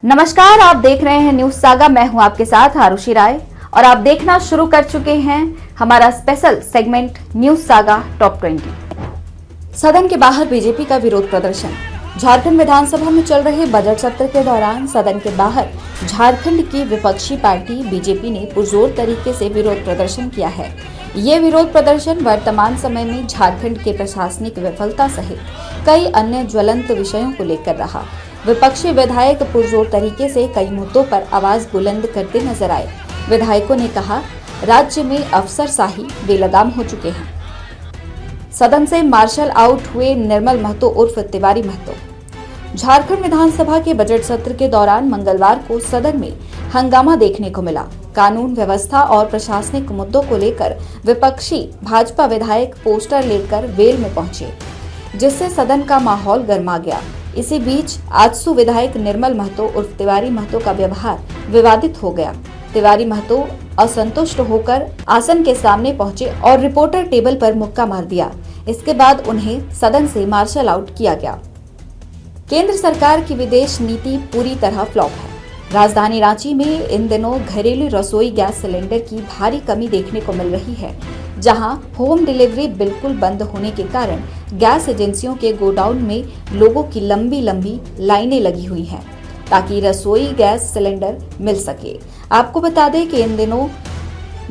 नमस्कार, आप देख रहे हैं न्यूज सागा। मैं हूं आपके साथ आरुषि राय और आप देखना शुरू कर चुके हैं हमारा special segment news saga top 20। सदन के बाहर बीजेपी का विरोध प्रदर्शन। झारखंड विधानसभा में चल रहे बजट सत्र के दौरान सदन के बाहर झारखंड की विपक्षी पार्टी बीजेपी ने पुरजोर तरीके से विरोध प्रदर्शन किया है। ये विरोध प्रदर्शन वर्तमान समय में झारखंड के प्रशासनिक विफलता सहित कई अन्य ज्वलंत विषयों को लेकर रहा। विपक्षी विधायक पुरजोर तरीके से कई मुद्दों पर आवाज बुलंद करते नजर आए। विधायकों ने कहा, राज्य में अफसरशाही बेलगाम हो चुके हैं। सदन से मार्शल आउट हुए निर्मल महतो उर्फ तिवारी महतो। झारखंड विधानसभा के बजट सत्र के दौरान मंगलवार को सदन में हंगामा देखने को मिला। कानून व्यवस्था और प्रशासनिक मुद्दों को लेकर विपक्षी भाजपा विधायक पोस्टर लेकर वेल में पहुंचे, जिससे सदन का माहौल गर्मा गया। इसी बीच आजसू विधायक निर्मल महतो उर्फ तिवारी महतो का व्यवहार विवादित हो गया। तिवारी महतो असंतुष्ट होकर आसन के सामने पहुंचे और रिपोर्टर टेबल पर मुक्का मार दिया। इसके बाद उन्हें सदन से मार्शल आउट किया गया। केंद्र सरकार की विदेश नीति पूरी तरह फ्लॉप है। राजधानी रांची में इन दिनों घरेलू रसोई गैस सिलेंडर की भारी कमी देखने को मिल रही है, जहां होम डिलीवरी बिल्कुल बंद होने के कारण गैस एजेंसियों के गोडाउन में लोगों की लंबी लंबी लाइनें लगी हुई हैं, ताकि रसोई गैस सिलेंडर मिल सके। आपको बता दें कि इन दिनों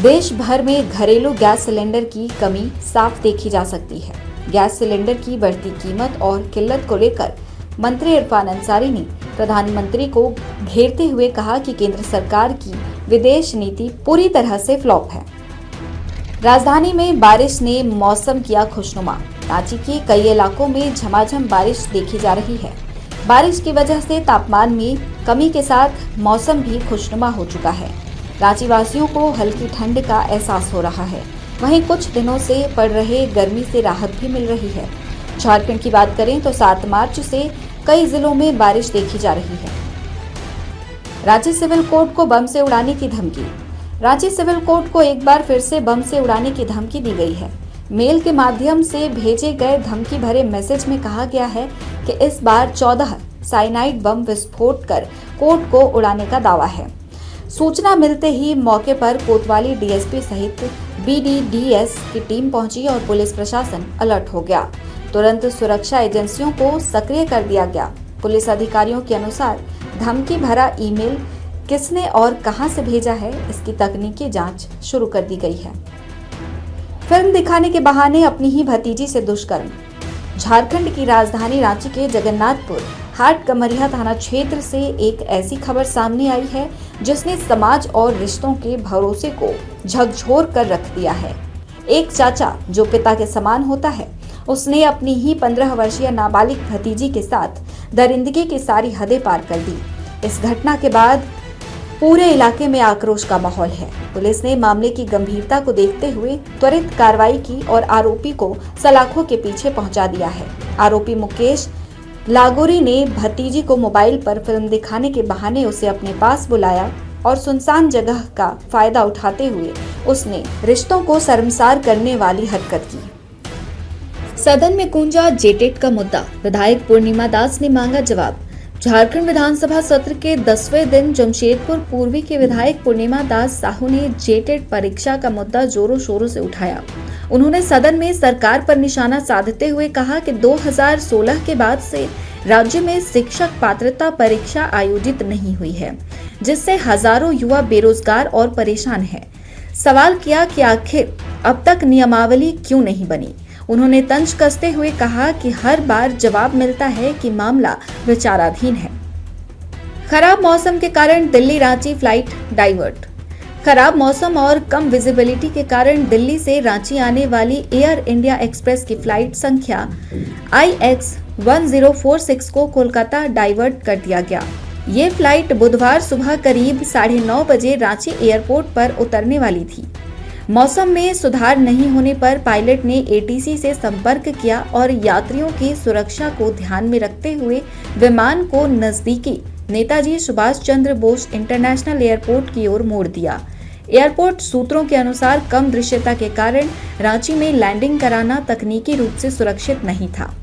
देश भर में घरेलू गैस सिलेंडर की कमी साफ देखी जा सकती है। गैस सिलेंडर की बढ़ती कीमत और किल्लत को लेकर मंत्री इरफान अंसारी ने प्रधानमंत्री को घेरते हुए कहा कि केंद्र सरकार की विदेश नीति पूरी तरह से फ्लॉप है। राजधानी में बारिश ने मौसम किया खुशनुमा। रांची के कई इलाकों में झमाझम बारिश देखी जा रही है। बारिश की वजह से तापमान में कमी के साथ मौसम भी खुशनुमा हो चुका है। रांची वासियों को हल्की ठंड का एहसास हो रहा है। वहीं कुछ दिनों से पड़ रहे गर्मी से राहत भी मिल रही है। झारखंड की बात करें तो 7 मार्च से कई जिलों में बारिश देखी जा रही है। रांची सिविल कोर्ट को बम से उड़ाने की धमकी। रांची सिविल कोर्ट को एक बार फिर से बम से उड़ाने की धमकी दी गई है। मेल के माध्यम से भेजे गए धमकी भरे मैसेज में कहा गया है कि इस बार 14 साइनाइड बम विस्फोट कर कोर्ट को उड़ाने का दावा है। सूचना मिलते ही मौके पर कोतवाली डीएसपी सहित बीडीडीएस की टीम पहुंची और पुलिस प्रशासन अलर्ट हो गया। तुरंत सुरक्षा एजेंसियों को सक्रिय कर दिया गया। पुलिस अधिकारियों के अनुसार धमकी भरा ईमेल किसने और कहां से भेजा है, इसकी तकनीकी जांच शुरू कर दी गई है। फिल्म दिखाने के बहाने अपनी ही भतीजी से दुष्कर्म। झारखंड की राजधानी रांची के जगन्नाथपुर हाट कमरिया थाना क्षेत्र से एक ऐसी खबर सामने आई है जिसने समाज और रिश्तों के भरोसे को झकझोर कर रख दिया है। एक चाचा जो पिता के समान होता है, उसने अपनी ही 15 वर्षीय नाबालिग भतीजी के साथ दरिंदगी की सारी हदें पार कर दी। इस घटना के बाद पूरे इलाके में आक्रोश का माहौल है। पुलिस ने मामले की गंभीरता को देखते हुए त्वरित कार्रवाई की और आरोपी को सलाखों के पीछे पहुंचा दिया है। आरोपी मुकेश लागोरी ने भतीजी को मोबाइल पर फिल्म दिखाने के बहाने उसे अपने पास बुलाया और सुनसान जगह का फायदा उठाते हुए उसने रिश्तों को शर्मसार करने वाली हरकत की। सदन में गूंजा जेटेट का मुद्दा। विधायक पूर्णिमा दास ने मांगा जवाब। झारखंड विधानसभा सत्र के 10वें दिन जमशेदपुर पूर्वी के विधायक पूर्णिमा दास साहू ने जेटेट परीक्षा का मुद्दा जोरों शोरों से उठाया। उन्होंने सदन में सरकार पर निशाना साधते हुए कहा कि 2016 के बाद से राज्य में शिक्षक पात्रता परीक्षा आयोजित नहीं हुई है, जिससे हजारों युवा बेरोजगार और परेशान हैं। सवाल किया कि आखिर अब तक नियमावली क्यों नहीं बनी। उन्होंने तंज कसते हुए कहा कि हर बार जवाब मिलता है कि मामला विचाराधीन है। खराब मौसम के कारण दिल्ली रांची फ्लाइट डाइवर्ट। खराब मौसम और कम विजिबिलिटी के कारण दिल्ली से रांची आने वाली एयर इंडिया एक्सप्रेस की फ्लाइट संख्या IX 1046 को कोलकाता डाइवर्ट कर दिया गया। ये फ्लाइट बुधवार सुबह करीब 9:30 बजे रांची एयरपोर्ट पर उतरने वाली थी। मौसम में सुधार नहीं होने पर पायलट ने ATC से संपर्क किया और यात्रियों की सुरक्षा को ध्यान में रखते हुए विमान को नजदीकी नेताजी सुभाष चंद्र बोस इंटरनेशनल एयरपोर्ट की ओर मोड़ दिया। एयरपोर्ट सूत्रों के अनुसार कम दृश्यता के कारण रांची में लैंडिंग कराना तकनीकी रूप से सुरक्षित नहीं था।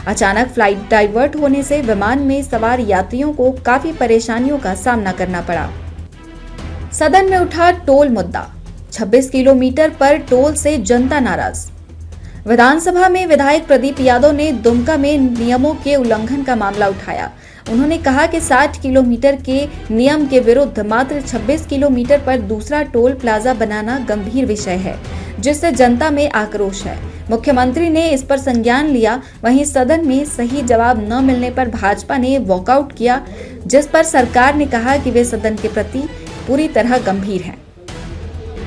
अचानक फ्लाइट डाइवर्ट होने से विमान में सवार यात्रियों को काफी परेशानियों का सामना करना पड़ा। सदन में उठा टोल मुद्दा, 26 किलोमीटर पर टोल से जनता नाराज। विधानसभा में विधायक प्रदीप यादव ने दुमका में नियमों के उल्लंघन का मामला उठाया। उन्होंने कहा कि 60 किलोमीटर के नियम के विरुद्ध मात्र 26 किलोमीटर पर दूसरा टोल प्लाजा बनाना गंभीर विषय है, जिससे जनता में आक्रोश है। मुख्यमंत्री ने इस पर संज्ञान लिया। वहीं सदन में सही जवाब न मिलने पर भाजपा ने वॉकआउट किया, जिस पर सरकार ने कहा कि वे सदन के प्रति पूरी तरह गंभीर हैं।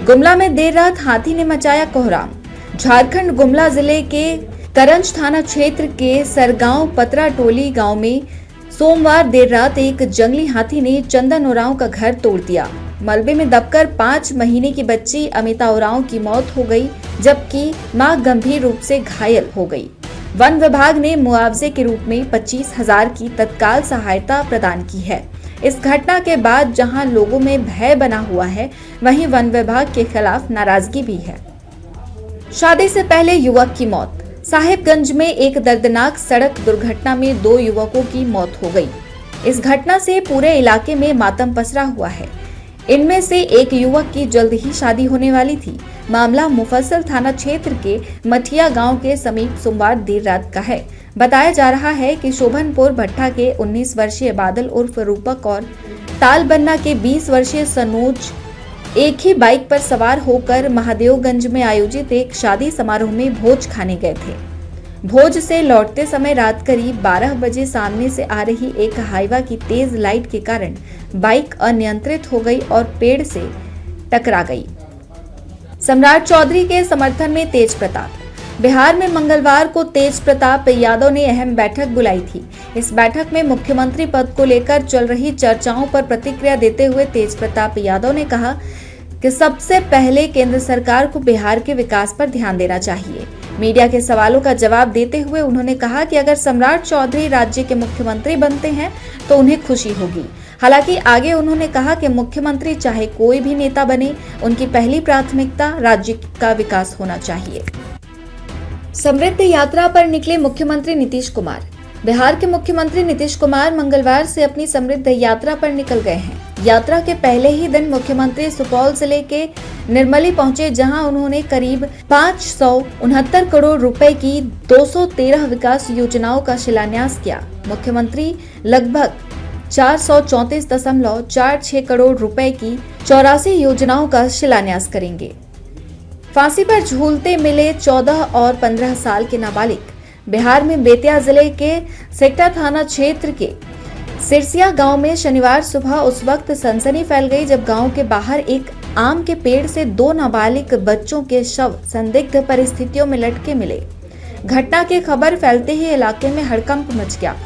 गुमला में देर रात हाथी ने मचाया कोहराम। झारखंड गुमला जिले के करंज थाना क्षेत्र के सरगांव पतरा टोली गांव में सोमवार देर रात एक जंगली हाथी ने चंदन उरांव का घर तोड़ दिया। मलबे में दबकर 5 महीने की बच्ची अमिता उरांव की मौत हो गई, जबकि मां गंभीर रूप से घायल हो गई। वन विभाग ने मुआवजे के रूप में 25,000 की तत्काल सहायता प्रदान की है। इस घटना के बाद जहां लोगों में भय बना हुआ है, वहीं वन विभाग के खिलाफ नाराजगी भी है। शादी से पहले युवक की मौत। साहिबगंज में एक दर्दनाक सड़क दुर्घटना में 2 युवकों की मौत हो गई। इस घटना से पूरे इलाके में मातम पसरा हुआ है। इनमें से एक युवक की जल्द ही शादी होने वाली थी। मामला मुफस्सल थाना क्षेत्र के मठिया गांव के समीप सोमवार देर रात का है। बताया जा रहा है कि शोभनपुर भट्टा के 19 वर्षीय बादल उर्फ रूपक और तालबन्ना के 20 वर्षीय सनोज एक ही बाइक पर सवार होकर महादेवगंज में आयोजित एक शादी समारोह में भोज खाने गए थे। भोज से लौटते समय रात करीब 12 बजे सामने से आ रही एक हाईवा की तेज लाइट के कारण बाइक अनियंत्रित हो गई और पेड़ से टकरा गई। सम्राट चौधरी के समर्थन में तेज प्रताप। बिहार में मंगलवार को तेज प्रताप यादव ने अहम बैठक बुलाई थी। इस बैठक में मुख्यमंत्री पद को लेकर चल रही चर्चाओं पर प्रतिक्रिया देते हुए तेज प्रताप यादव ने कहा कि सबसे पहले केंद्र सरकार को बिहार के विकास पर ध्यान देना चाहिए। मीडिया के सवालों का जवाब देते हुए उन्होंने कहा कि अगर सम्राट चौधरी राज्य के मुख्यमंत्री बनते हैं तो उन्हें खुशी होगी। हालांकि आगे उन्होंने कहा कि मुख्यमंत्री चाहे कोई भी नेता बने, उनकी पहली प्राथमिकता राज्य का विकास होना चाहिए। समृद्ध यात्रा पर निकले मुख्यमंत्री नीतीश कुमार। बिहार के मुख्यमंत्री नीतीश कुमार मंगलवार से अपनी समृद्ध यात्रा पर निकल गए हैं। यात्रा के पहले ही दिन मुख्यमंत्री सुपौल जिले के निर्मली पहुंचे, जहां उन्होंने करीब 569 करोड़ रुपए की 213 विकास योजनाओं का शिलान्यास किया। मुख्यमंत्री लगभग 434.46 करोड़ रुपए की 84 योजनाओं का शिलान्यास करेंगे। फांसी पर झूलते मिले 14 और 15 साल के नाबालिग। बिहार में बेतिया जिले के सेक्टा थाना क्षेत्र के सिरसिया गांव में शनिवार सुबह उस वक्त सनसनी फैल गई जब गांव के बाहर एक आम के पेड़ से 2 नाबालिग बच्चों के शव संदिग्ध परिस्थितियों में लटके मिले। घटना की खबर फैलते ही इलाके में हड़कंप मच गया।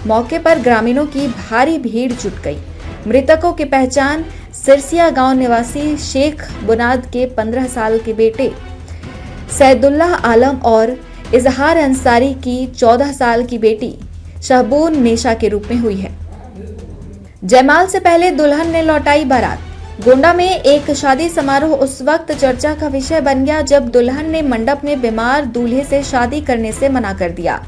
मौके पर ग्रामीणों की भारी भीड़ जुट गई। मृतकों की पहचान सिरसिया गांव निवासी शेख बुनाद के 15 साल के बेटे सैदुल्लाह आलम और इजहार अंसारी की 14 साल की बेटी शहबून नेशा के रूप में हुई है। जयमाल से पहले दुल्हन ने लौटाई बारात। गोंडा में एक शादी समारोह उस वक्त चर्चा का विषय बन गया जब दुल्हन ने मंडप में बीमार दूल्हे से शादी करने से मना कर दिया।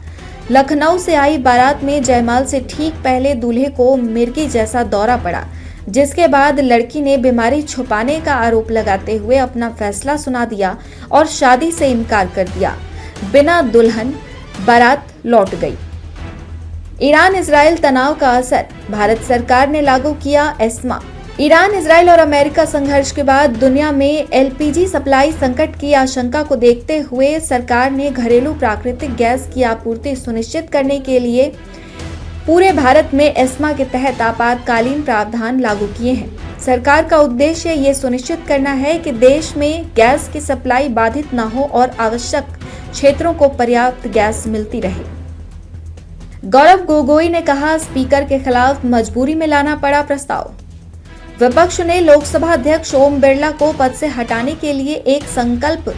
लखनऊ से आई बारात में जयमाल से ठीक पहले दूल्हे को मिर्गी जैसा दौरा पड़ा, जिसके बाद लड़की ने बीमारी छुपाने का आरोप लगाते हुए अपना फैसला सुना दिया और शादी से इनकार कर दिया। बिना दुल्हन बारात लौट गई। ईरान इजराइल तनाव का असर। भारत सरकार ने लागू किया एस्मा। ईरान, इजराइल और अमेरिका संघर्ष के बाद दुनिया में एलपीजी सप्लाई संकट की आशंका को देखते हुए सरकार ने घरेलू प्राकृतिक गैस की आपूर्ति सुनिश्चित करने के लिए पूरे भारत में एस्मा के तहत आपातकालीन प्रावधान लागू किए हैं। सरकार का उद्देश्य ये सुनिश्चित करना है कि देश में गैस की सप्लाई बाधित न हो और आवश्यक क्षेत्रों को पर्याप्त गैस मिलती रहे। गौरव गोगोई ने कहा, स्पीकर के खिलाफ मजबूरी में लाना पड़ा प्रस्ताव। विपक्ष ने लोकसभा अध्यक्ष ओम बिरला को पद से हटाने के लिए एक संकल्प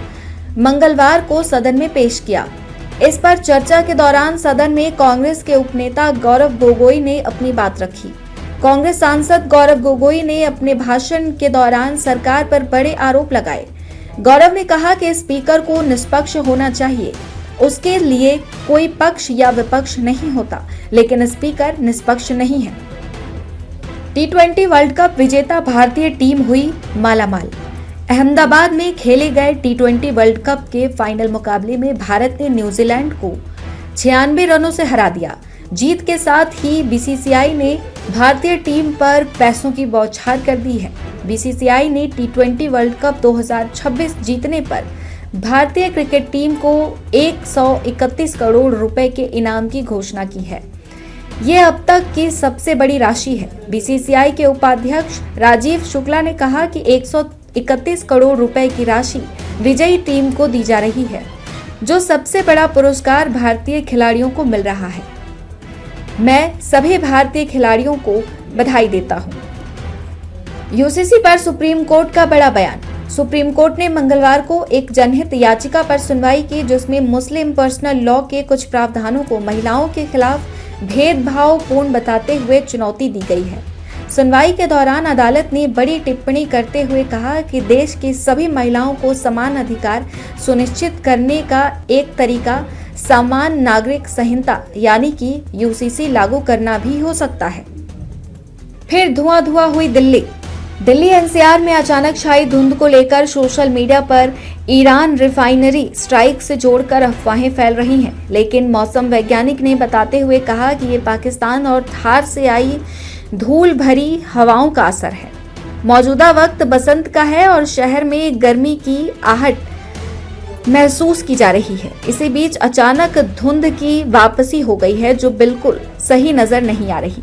मंगलवार को सदन में पेश किया। इस पर चर्चा के दौरान सदन में कांग्रेस के उपनेता गौरव गोगोई ने अपनी बात रखी। कांग्रेस सांसद गौरव गोगोई ने अपने भाषण के दौरान सरकार पर बड़े आरोप लगाए। गौरव ने कहा कि स्पीकर को निष्पक्ष होना चाहिए। उसके लिए कोई पक्ष या विपक्ष नहीं होता, लेकिन स्पीकर निष्पक्ष नहीं है। T20 वर्ल्ड कप विजेता भारतीय टीम हुई मालामाल। अहमदाबाद में खेले गए T20 वर्ल्ड कप के फाइनल मुकाबले में भारत ने न्यूजीलैंड को 96 रनों से हरा दिया। जीत के साथ ही बीसीसीआई ने भारतीय टीम पर पैसों की बौछार कर दी है। बीसीसीआई ने T20 वर्ल्ड कप 2026 जीतने पर भारतीय क्रिकेट टीम को 131 करोड़ रुपए के इनाम की घोषणा की है। ये अब तक की सबसे बड़ी राशि है। बीसीसीआई के उपाध्यक्ष राजीव शुक्ला ने कहा कि 131 करोड़ रुपए की राशि विजयी टीम को दी जा रही है, जो सबसे बड़ा पुरस्कार भारतीय खिलाड़ियों को मिल रहा है। मैं सभी भारतीय खिलाड़ियों को बधाई देता हूं। यूसीसी पर सुप्रीम कोर्ट का बड़ा बयान। सुप्रीम कोर्ट ने मंगलवार को एक जनहित याचिका पर सुनवाई की, जिसमें मुस्लिम पर्सनल लॉ के कुछ प्रावधानों को महिलाओं के खिलाफ भेदभावपूर्ण बताते हुए चुनौती दी गई है। सुनवाई के दौरान अदालत ने बड़ी टिप्पणी करते हुए कहा कि देश की सभी महिलाओं को समान अधिकार सुनिश्चित करने का एक तरीका समान नागरिक संहिता यानी कि यूसीसी लागू करना भी हो सकता है। फिर धुआं हुई दिल्ली एनसीआर में अचानक छाई धुंध को लेकर सोशल मीडिया पर ईरान रिफाइनरी स्ट्राइक से जोड़कर अफवाहें फैल रही हैं, लेकिन मौसम वैज्ञानिक ने बताते हुए कहा कि ये पाकिस्तान और थार से आई धूल भरी हवाओं का असर है। मौजूदा वक्त बसंत का है और शहर में गर्मी की आहट महसूस की जा रही है। इसी बीच अचानक धुंध की वापसी हो गई है, जो बिल्कुल सही नजर नहीं आ रही।